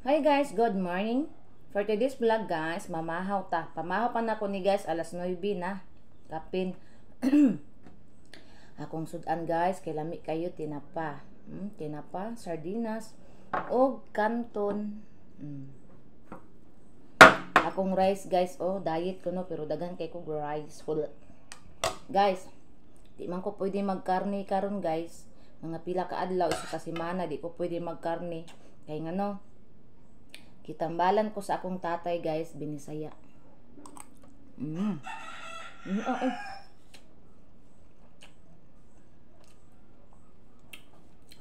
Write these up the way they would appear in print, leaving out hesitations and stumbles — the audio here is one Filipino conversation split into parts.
Hi guys, good morning. For today's vlog guys, mamahaw ta. Pamahaw pa na ko ni guys, alas 9 na. Kapin. Akong sudan guys, kay lami kayo tinapa. Tinapa, sardinas, o kanton. Akong rice guys, diet ko no, pero dagan kay ko rice. Guys, di man ko pwede magkarne karon guys. Mga pila ka adlaw isa ka semana di ko pwede magkarne. Kay ngano, kitambalan ko sa akong tatay guys, binisaya.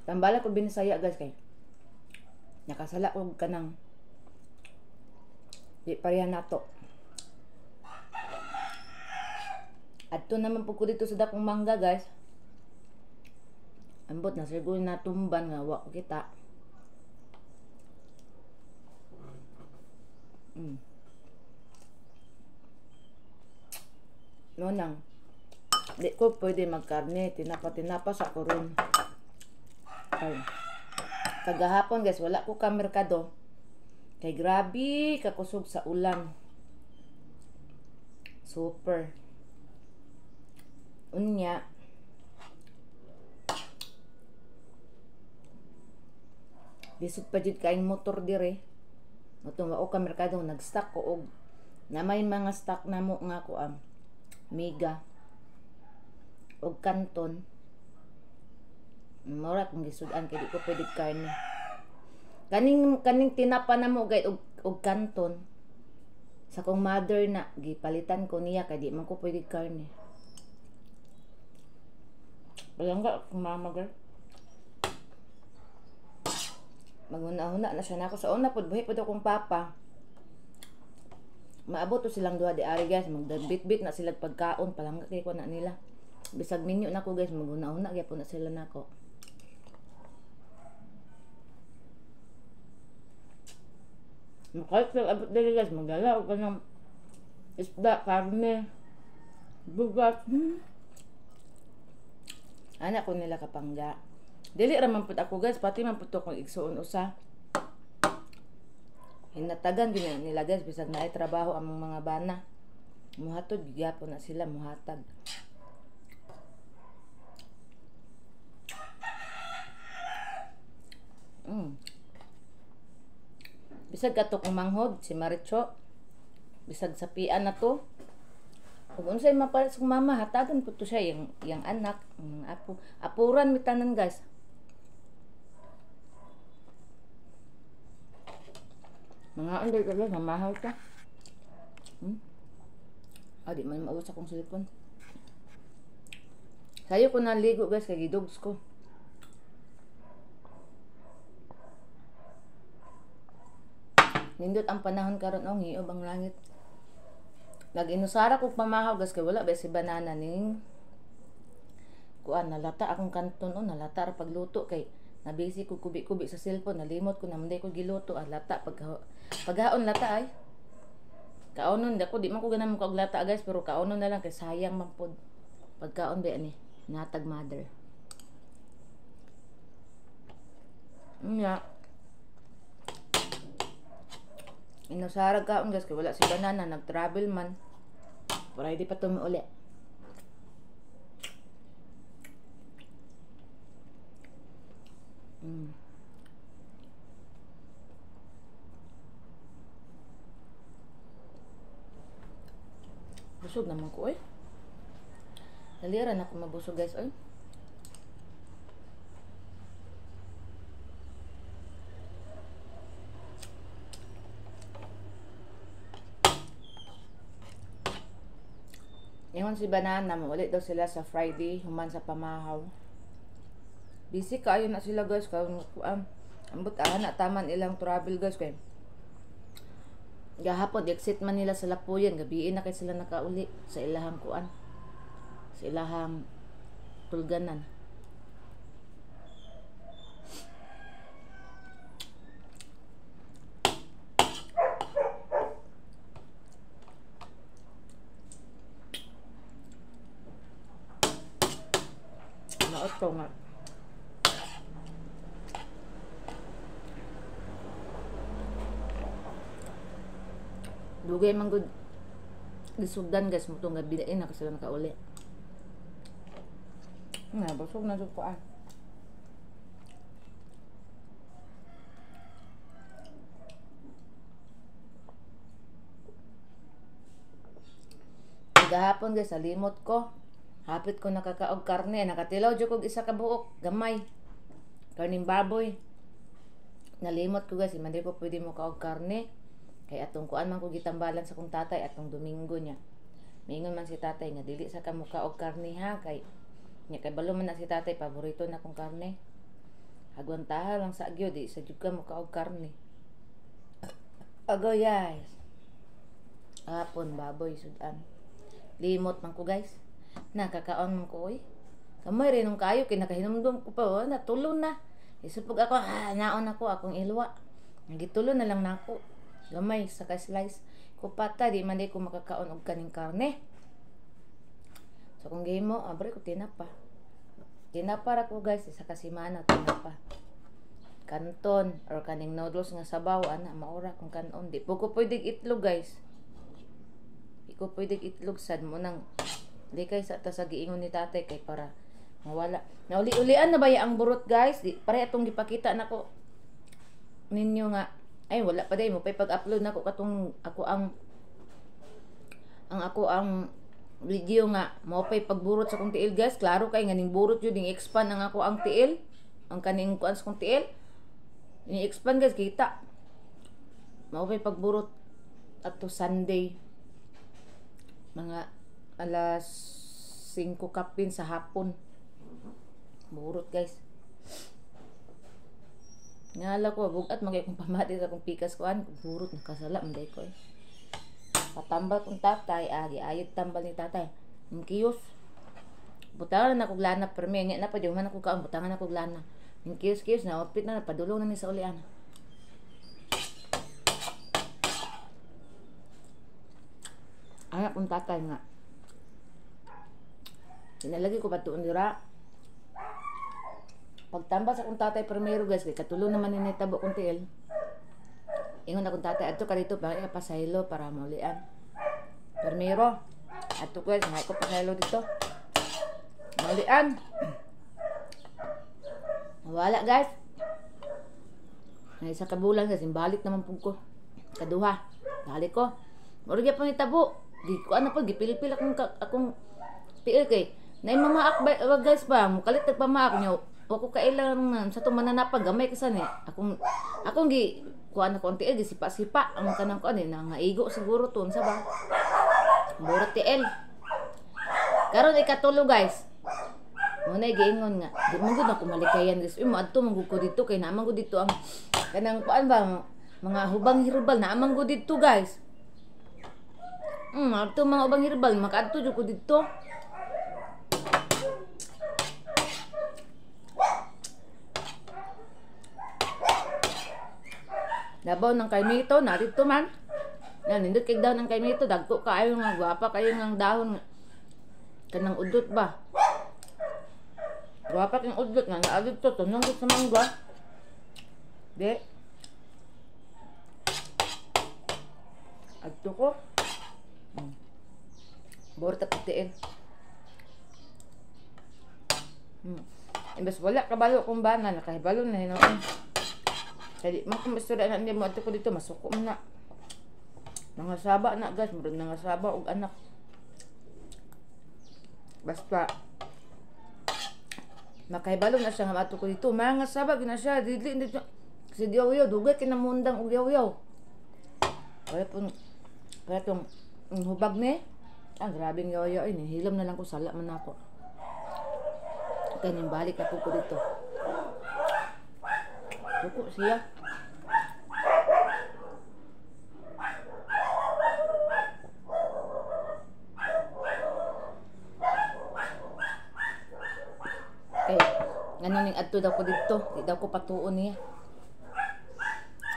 Tambalan ko binisaya guys kay nakasala ko kanang di pareha nato. Adto naman po ko dito sa dakong mangga guys. Ambot na siguro natumban nga wa ko kita. No nang di ko pwede magkarne, tinapa sa kuron. Ay, kagahapon guys wala ko ka merkado kay grabe kakusog sa ulan, super unya. Bisud pa jud kaing motor dire. Matong wa ka merkado nag-stock ko og na may mga stock na mo nga ko mega og kanton. Mura kung gisudan kay di ko pwede karne. Kaning tinapa na mo gay og kanton. Sa kong mother na gipalitan ko niya kay di man ko pwede karne. Balangga kung mama girl. Maguna-huna na siya na ako sa una pod buhi pod akong papa. Maabot to silang duha di ari guys, magdabit-bit na sila pagkaon palangga kay ko na nila. Bisag minyo na ko guys, maguna-huna gyapon na sila nako. Kahit abot dali guys, magdala o ka ng isda, karne, bugat. Anak ko nila kapangga. Dili raman pud ako guys, pati man pud kong igsuon usa. Hinatagan gina nila guys, bisag naay trabaho ang mga bana. Muhatod gyapon na sila muhatag. Bisag kato kong manghod, si Maricho. Bisag sapian na to. Kung unsay mapalit sa mama, hatagan po to siya, yung anak, yung apo. Apuran mi tanan guys. Mga under ka lang, mamahaw ka. Di man maubos akong silipon. Sayo ko naligo guys, kay gidogs ko. Nindot ang panahon karon og hiob ang langit. Nag-inusara ko pamahaw guys kay wala ba si banana ning kuan nalata akong kanton nalata ra pagluto kay nabisi ko kubi-kubi sa cellphone, nalimot ko na munday ko giluto lata paghaon lata ay. Kaonon dako di man ko ganang og lata guys, pero kaonon na lang kay sayang man pod. Pagkaon ba ani natag mother. Inusarag kaon guys kay wala si banana, nag-travel man. Para hindi pa tumuuli. Busog naman ko eh. Naliran ako mabusog guys eh. Ingon si banana, maulit daw sila sa Friday, human sa pamahaw. Busy kaayo na sila guys, ambot na taman ilang travel guys kay. Gahapon exit man nila sa Lapuyan, gabiin na kay sila nakauli sa ilahang kuan. Sa ilahang tulganan. Naoto nga. Dugay man gud gisugdan guys mo tong bidain na kasi nakauli. Na busog na jud ko ah. Gahapon guys, salimot ko. Hapit ko nakakaog karne. Nakatilaw jud kog isa ka buok. Gamay. Karning baboy. Nalimot ko guys. Hindi ko pwede mo kaog karne. Kay atong kuan man ko gitambalan sa kong tatay atong Domingo niya. Mingon man si tatay nga dili sa ka mo kaog karne ha. Kay balo man na si tatay. Paborito na kong karne. Agwantaha lang sa agyo. Di sa jud ka mo kaog karne. Agoy guys. Hapon baboy sudan. Limot man ko guys. Nakakaon man ko oy. Kamay rin nung kayo kinakahinumdum ko pa natulon na. Isupog ako naon ako akong ilwa. Nagitulo na lang nako. Gamay sa ka-slice. Kupata di man di ko makakaon og kaning karne. So kung game mo, abre ko tinapa. Tinapa ra ko guys sa kasimana tinapa. Kanton or kaning noodles nga sabaw ana maura kung kanon. Di po ko pwedeng itlog guys. Ko pwedeng itlog sad mo nang di kay sa ta sa giingon ni tatay kay para mawala. Nauli-ulian na ba ang burot guys? Di pare atong gipakita nako ninyo nga ay wala pa day mo pay pag-upload nako katong ako ang video nga mo pay pagburot sa kong tiil guys. Klaro kay nganing burot jud ding expand ang ako ang tiil. Ang kaning kuan sa kong tiil. Ni expand guys kita. Mo pay pagburot ato Sunday. Mga alas 5 kapin sa hapon. Burot guys. Ngala ko bugat magay kong pamati sa kong pikas kuan. Burot nakasala manday ko eh. Patambal kong tatay agi ayod tambal ni tatay. Ang kiyos. Butangan na kog lana permi nga na pa di man ako kaon butangan na kog lana. Ang kiyos na outfit na padulong na ni sa ulian. Anak kong tatay nga. Sinalagi ko patuon dira. Pagtambal sa kong tatay primero guys, kay katulo naman ni netabo kong tiil. Ingon akong tatay, ato ka dito para pasaylo para maulian. Primero, ato guys, may ko pasaylo dito. Maulian. Wala guys. Ay isa ka bulan guys, balik naman pug ko. Kaduha, balik ko. Murag pa ni tabo. Di ko ano pa gipil-pil akong tiil kay nay mamaak ba guys ba mukalit pamaak nyo ako kailangan sa to mananapag gamay kasi ni akong gi kuan ko tiil gi sipa-sipa ang kanang ko ani nangaigo siguro ton sa ba burot tiil karon ikatulo guys mo na giingon nga di man gud ako malikayan guys uy maadto man gud ko dito kay naman gud dito ang kanang kuan ba mga hubang herbal naman gud dito guys. Ato mga ubang herbal, makaadto jud ko dito. Labaw ng kaimito, narito man. Nindot kay daw ng kaimito, dagko kaayo nga gwapa kayo ng dahon. Kanang udot ba? Gwapa kang udot nga naadto to, tunong sa mangga. Di. Adto ko. Borta putiin. Imbes wala kabalo kong bana, nakahibalo na hinoon. Kaya man kung istorya na hindi mo ato ko dito, masuko mo na. Nangasaba na guys, murag nangasaba og anak. Basta makahibalo na siya nga ato ko dito. Mangasaba gina siya, dili dito. Kasi diyaw-yaw, dugay kinamundang og diyaw-yaw. Kaya itong hubag ni grabing yoyo ay hilam na lang ko sala man ako. Kanyang balik ako ko dito. Suko siya. Okay. Ano ning adto daw ko dito? Di daw ko patuon niya.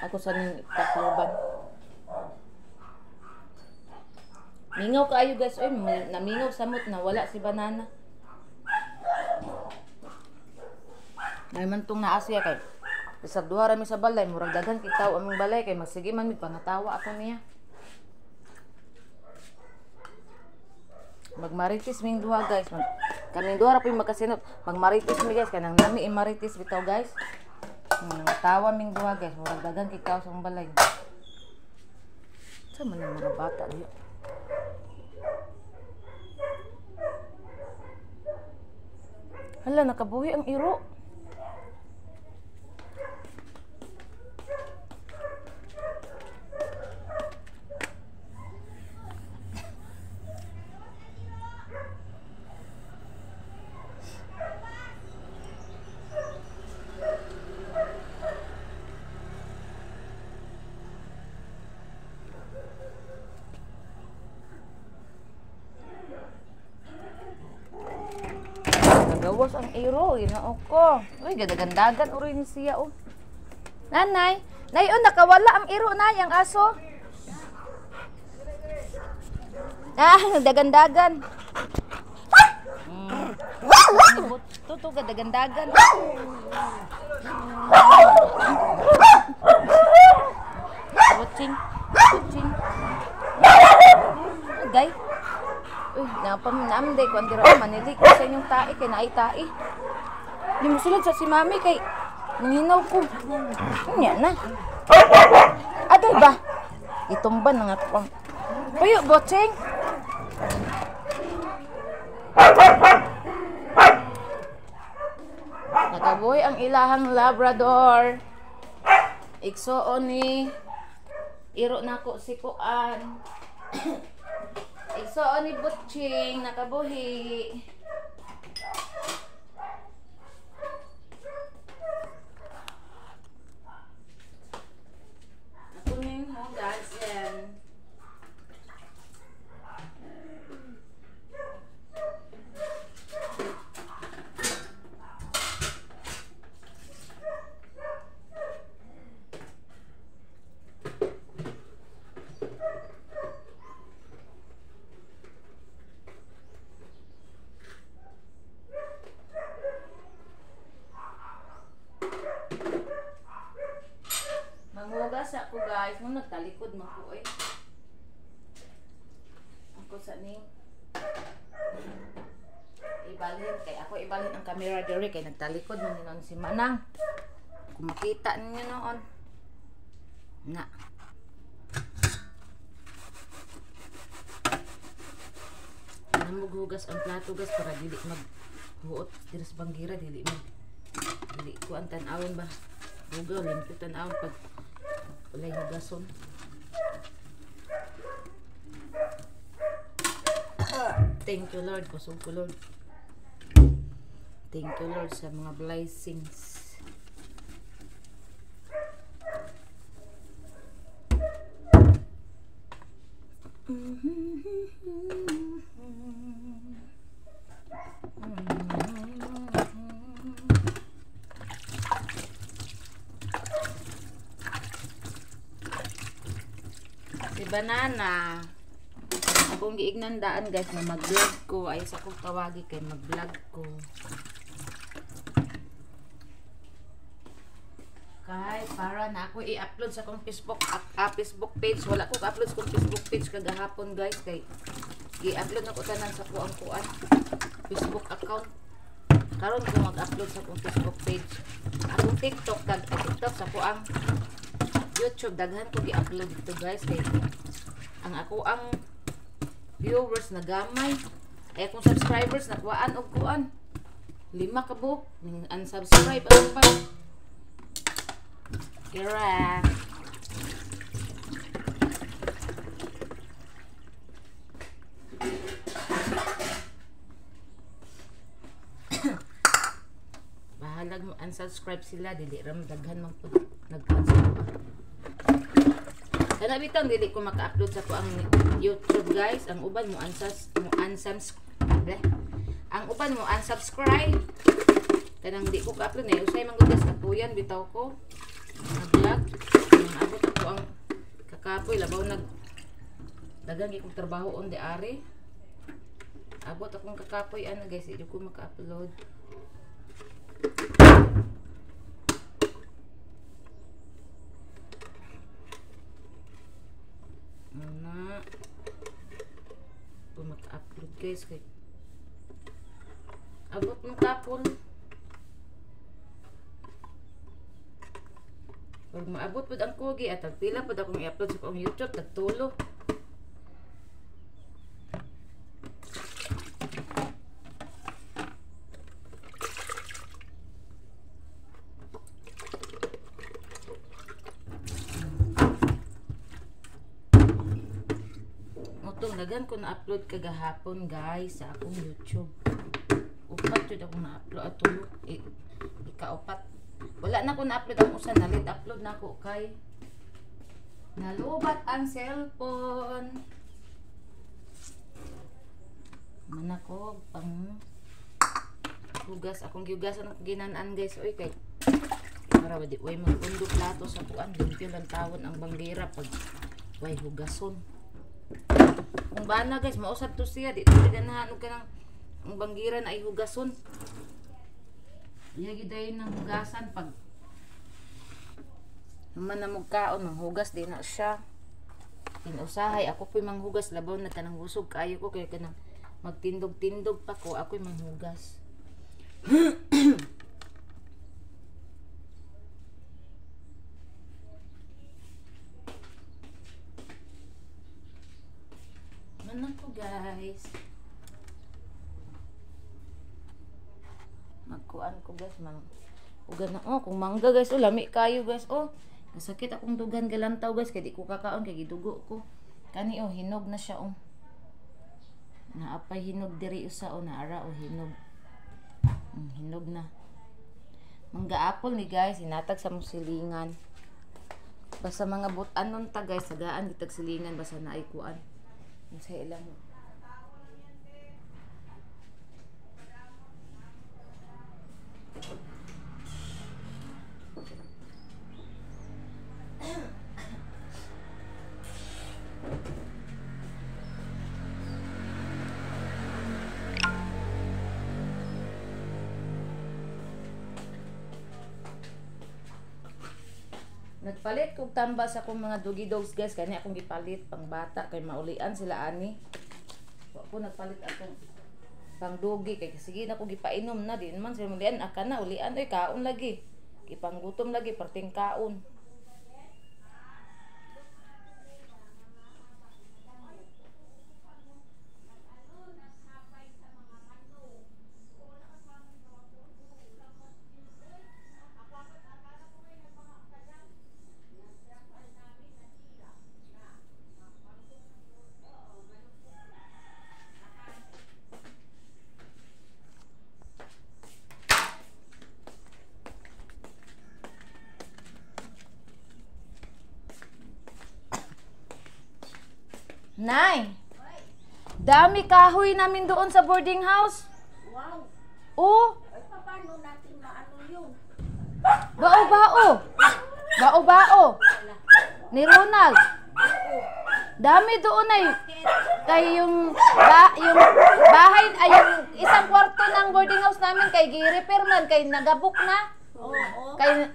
Ako sa ning Tacloban. Mingaw kaayo guys, oy, namingaw samot na wala si banana. May man tong naasya kay. Isag duha ra mi sa balay, murag daghan kitaw among balay kay magsige man mi pangatawa ako niya. Magmarites ming duha guys. Kaming duha ra po'y magkasinot. Magmarites mi guys kanang nami imarites bitaw guys. Tawa ming duha guys. Murag dagang kikaw sa balay. Sa man ang mga bata diyo. Hala, nakabuhi ang iro. Gawas ang iro, ginoo ko. Uy, gadagandagan uri ni siya oh. Nanay, nayon nakawala ang iro na yang aso. Dagandagan. Tuto gadagandagan. Kucing. Gay. Uy, napaminamday ko ang dira manilig ko sa inyong tae kay naay tae. Di mo sulod sa si mami kay nanginaw ko. Unya na. Aday ba? Itumban na nga ko. Puyo, botseng. Nakabuhi ang ilahang Labrador. Igsoon ni iro nako si Kuan. Igsoon ni Butching, nakabuhi. Ako ning hugasan. Manghugas ako guys, nung nagtalikod man ko eh. Ako sa ning ibalhin kay ako ibalhin ang camera diri kay nagtalikod man noon si Manang. Kung makita ninyo noon. Na. Namughugas ang plato guys para dili maghuot diri sa banggira dili ko ang tan-awon ba. Bugaw rin ko tan-awon pag walay hugason. Thank you Lord, kusog ko Lord. Thank you Lord sa mga blessings. Si Banana akong giignandaan guys na mag-vlog ko ay sa akong tawagi kay mag-vlog ko kay para na ako i-upload sa akong Facebook page. Wala ko ka-upload sa akong Facebook page kagahapon guys kay i-upload na ko tanan sa kuang Facebook account. Karon ko mag-upload sa akong Facebook page. Akong TikTok kag TikTok sa kuang YouTube daghan ko gi-upload dito guys kay ang ako ang viewers na gamay ay akong subscribers na kuan og kuan 5 ka buok unsubscribe ang pa kira bahalag mo unsubscribe sila dili ram daghan man pud nag-unsubscribe. Kana bitang dili ko maka-upload sa ko ang YouTube guys. Ang uban mo unsubscribe. Ang uban mo unsubscribe. Kanang di ko ka-upload na usay man gud sa tuyan bitaw ko. Nag-vlog. Nang abot ako ang kakapoy labaw dagang ikong trabaho on the ari. Abot akong kakapoy ana guys, di ko maka-upload. Na maka-upload guys kay abot mo tapon. Pag maabot pod ang kugi at pila pod akong i-upload sa akong YouTube tagtulo. Dagan ko na-upload kagahapon guys sa akong YouTube. Upat yun ako na-upload at tulo. Ika-upat. Wala na ko na-upload ang usa na late upload na ko kay nalubat ang cellphone. Man ako pang hugas akong giugasan ang ginanaan guys. Oy kay para ba di way magpundo plato sa kuan limpyo lang tawon ang banggira pag way hugason. Kung bana guys, mausap to siya. Dito ganahan ka ng ang banggira na ay hugason. Iyagi dayon ng hugasan pag naman na magkaon ng hugas din na siya. Inusahay ako po'y manghugas labaw na tanang husog kayo ko kaya kanang magtindog-tindog pa ko ako'y manghugas. Ako guys magkuan ko guys mang ugan na kung mangga guys lami kayo guys nasakit akong dugan galantaw guys kay di ko kakaon kay gidugo ko kani hinog na siya naapay hinog diri usa naara hinog hinog na mangga apple ni guys hinatag sa musilingan basta mga butan nun ta guys sagaan ditag silingan basta naay kuan sa ilang nagpalit kong tamba sa akong mga doggy dogs guys kaya akong gipalit pang bata kay maulian sila ani ako nagpalit akong pang doggy kay sige na ako gipainom na din man sila maulian aka na ulian kaon lagi ipanggutom lagi perting kaon. Nay, dami kahoy namin doon sa boarding house. Wow. Oh. Ay, paano natin maano yun? Bao-bao. Bao-bao. Ni Ronald. Dami doon ay. Kay yung bahay ay yung isang kwarto ng boarding house namin kay gi-repair man kay nagabok na. Oo. Kay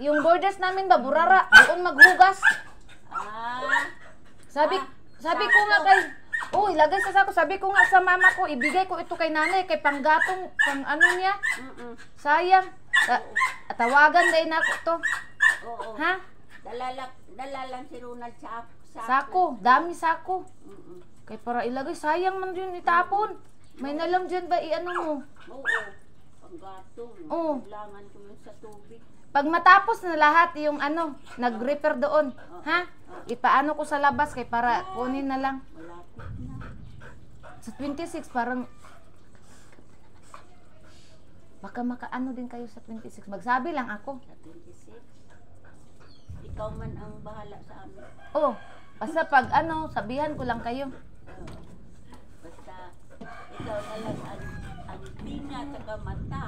yung boarders namin ba burara doon maghugas. Sabi ko nga kay ilagay sa sako. Sabi ko nga sa mama ko, ibigay ko ito kay nanay kay panggatong pang ano niya. Sayang. Tawagan din ako to. Oo. Ha? Dala lang si Ronald sa sako, dami sako. Kay para ilagay sayang man yun itapon. May nalam diyan ba iano mo? Oo. Panggatong. Kailangan ko yun sa tubig. Pag matapos na lahat yung nag-repair doon, ha? Ipaano ko sa labas kay para kunin na lang. Malapit na. Sa 26 parang baka makaano din kayo sa 26. Magsabi lang ako. Sa 26. Ikaw man ang bahala sa amin. Basta pag sabihan ko lang kayo. Basta ikaw na lang ang tinga at mata.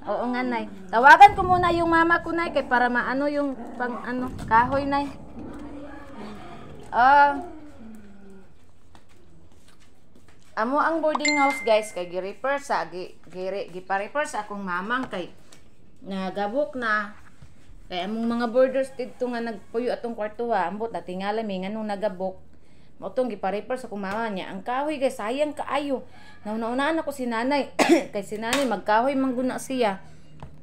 Oo nga, Nay. Tawagan ko muna yung mama ko, Nay, kay para maano yung pang kahoy, Nay. Amo ang boarding house, guys, kay gi-repair sa akong mamang kay nagabok na. Kay among mga boarders dito nga nagpuyo atong kwarto ambot na tingala mi nganong nagabok. Motong gipa-refer sa kumama niya. Ang kahoy guys, sayang kaayo. Nauna-unaan ako si nanay. Kay si nanay magkahoy mangguna siya.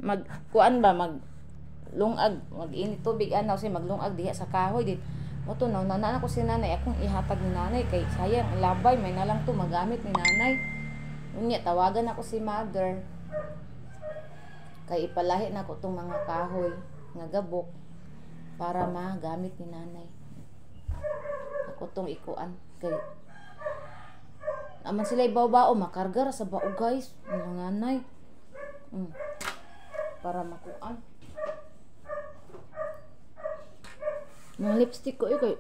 Magkuan ba maglungag, mag-init tubig ano kasi maglungag diha sa kahoy din. Moto nauna-unaan ako si nanay. Akong ihatag ni nanay kay sayang ang labay may na lang to magamit ni nanay. Unya tawagan ako si mother. Kay ipalahi na ko tong mga kahoy nga gabok para magamit ni nanay. Ako tong ikuan kay aman sila ibaw-bao makarga ra sa bao guys ang nanay. Para makuan mga lipstick ko kay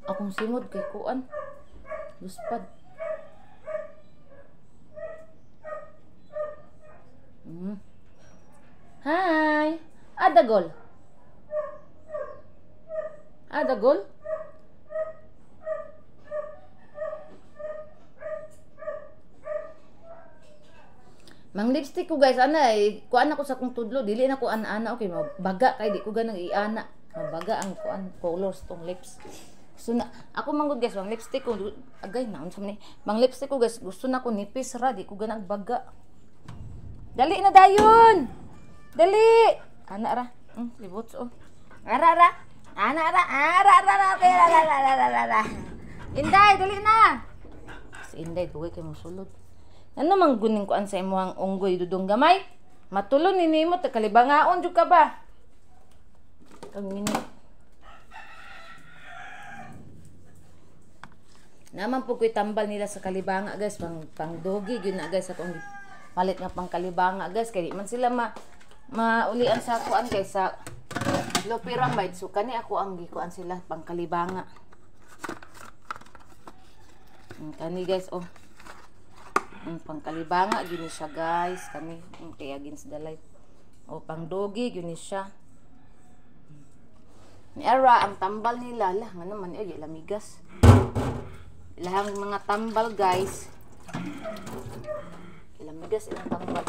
akong simod kay kuan luspad. Hi! Adagol! Adagol? Mang lipstick ko guys, ana kuan ako sa kong tudlo, dili na ko ana-ana okay, mabaga kay di ko ganang iana. Mabaga ang kuan colors tong lips. So na ako manggod guys, mang lipstick ko agay na unsa man ni. Mang lipstick ko guys, gusto na ko nipis ra, di ko ganang baga. Dali na dayon. Dali. Ana ra. Libots oh. Ara ra. Ana ra. Ara. Inday, dali na. Si Inday dugay kay mosulod. Ano mang guning kuan sa imong unggoy dudong gamay? Matulon ni nimo ta kalibangaon jud ka ba? Kang mini. Naman po ko'y tambal nila sa kalibanga guys, pang dogi gyud na guys akong palit nga pang kalibanga guys kay di man sila maulian sa kuan guys sa low pyramid. So kani ako ang gikuan sila pang kalibanga. Kani guys oh. Pang kalibanga gyud siya guys kani kay against the light. O pang dogi gyud siya. Ni ara ang tambal nila lah ngano man ay lamigas. Ilahang mga tambal guys. Ilamigas ilang tambal.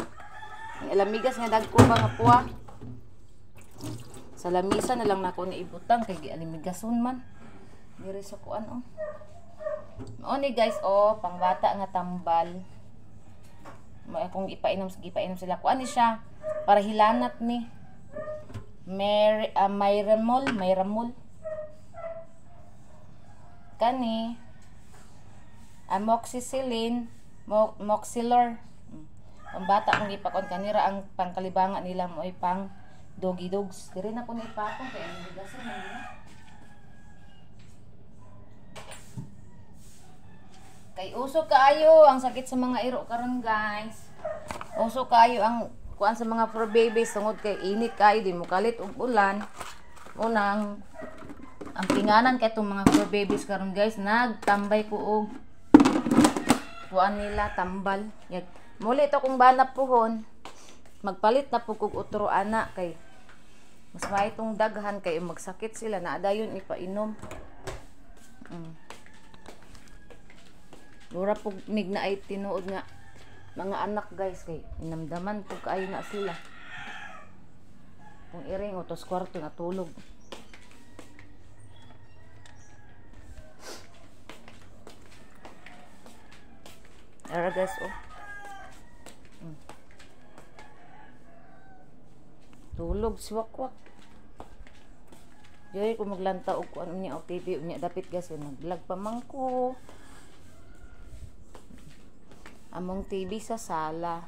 Ilamigas nga dagko ba nga puwa. Sa lamisa na lang nako ni ibutang kay gialimigason man. Diri sa kuan oh. Mao ni guys oh pangbata nga tambal. May akong ipainom sila kuan ni siya para hilanat ni Mayramol kani amoxicillin moxilor ang bata kung ipakon kanira ang pangkalibanga nila mo ay pang doggy dogs diri na ko ni ipakon kay ang bigasan nila kay uso kaayo ang sakit sa mga iro karon guys. Uso kaayo ang kuan sa mga fur babies tungod kay init kaayo di mo kalit og ulan. Unang ang tinganan kay itong mga fur babies karon guys nagtambay ko og kuan nila tambal. Muli to kung banap puhon magpalit na po kog utro ana kay mas may itong daghan kay magsakit sila na dayon ipainom. Mura po mig na ay tinuod nga mga anak guys kay inamdaman po kaayo na sila. Kung iring utos kwarto na tulog. Ara guys oh. Tulog si wakwak. Joy ko maglanta og kuan unya og TV unya dapit guys naglag pa man ko. Among TV sa sala.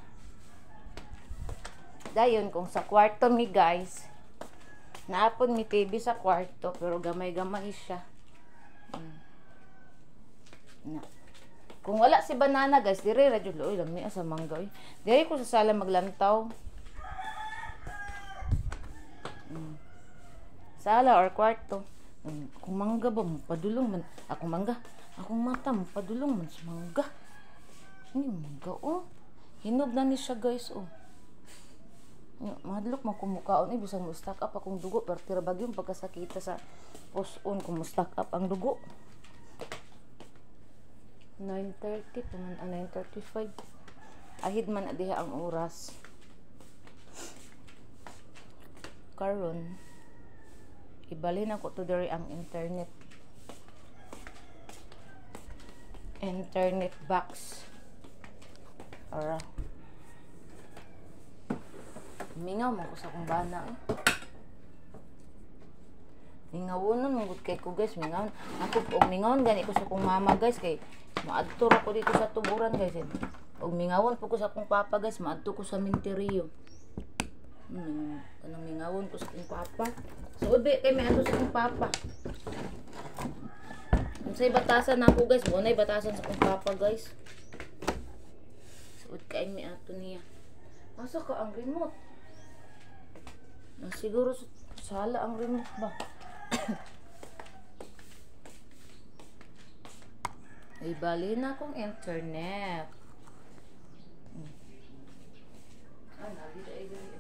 Dayon kung sa kwarto mi guys. Naapon mi TV sa kwarto pero gamay-gamay siya. Na. Kung wala si banana guys, dire ra jud oy lang ni sa mangga oy. Dire ko sa sala maglantaw. Sala or kwarto. Kung mangga ba padulong man akong mangga. Akong mata mo padulong man sa mangga. Ini mangga oh. Hinog na ni siya guys oh. Madlok man kumukaon bisang mo stack up akong dugo pero tira bagyong pagkasakita sa post-on kung mo stack up ang dugo. 9:30 paman 9:35. Ahid man diha ang oras. Karon ibalhin ako to diri ang internet. internet box. Ara. Mingaw mo ko sa kong bana eh. Mingawonon mo kay ko guys, mingaw. Ako og mingawon gani ko sa kong mama guys kay maadto ra ko dito sa tuburan guys. Og mingawon po ko sa kong papa guys, maadto ko sa minteriyo. Kanang mingawon ko sa kong papa. So ubi kay may adto sa kong papa. Unsay batasan nako guys, mo nay batasan sa kong papa guys. Suod kay may ato niya. Asa ka ang remote? Siguro sala ang remote ba? Ay, bali na akong internet. Nagita ay gani.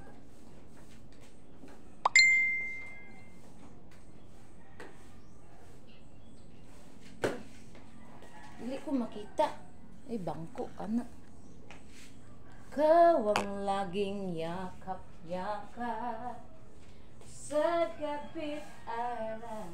Hindi ko makita. Ay, bangko ka na. Kawang laging yakap-yakap sa kapit araw.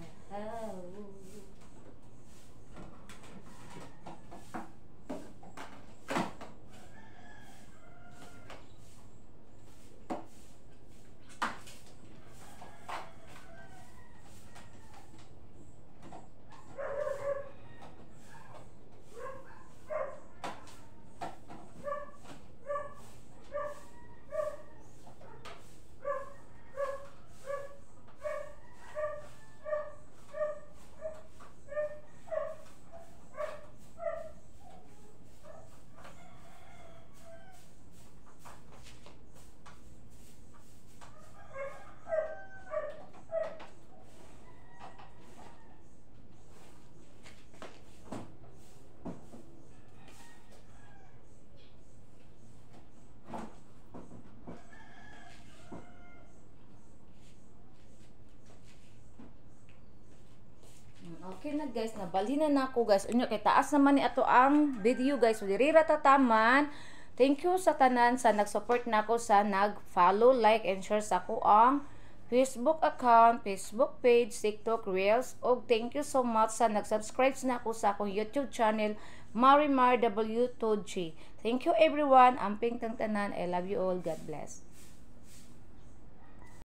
Okay na guys, nabalinan na ako guys. Unyo kay taas naman ni ato ang video guys. So diri ra tataman. Thank you sa tanan sa nag-support nako sa nag-follow, like and share sa ako ang Facebook account, Facebook page, TikTok Reels. Og thank you so much sa nag-subscribe na ako sa akong YouTube channel, Marimar W2G. Thank you everyone. Amping tang tanan. I love you all. God bless.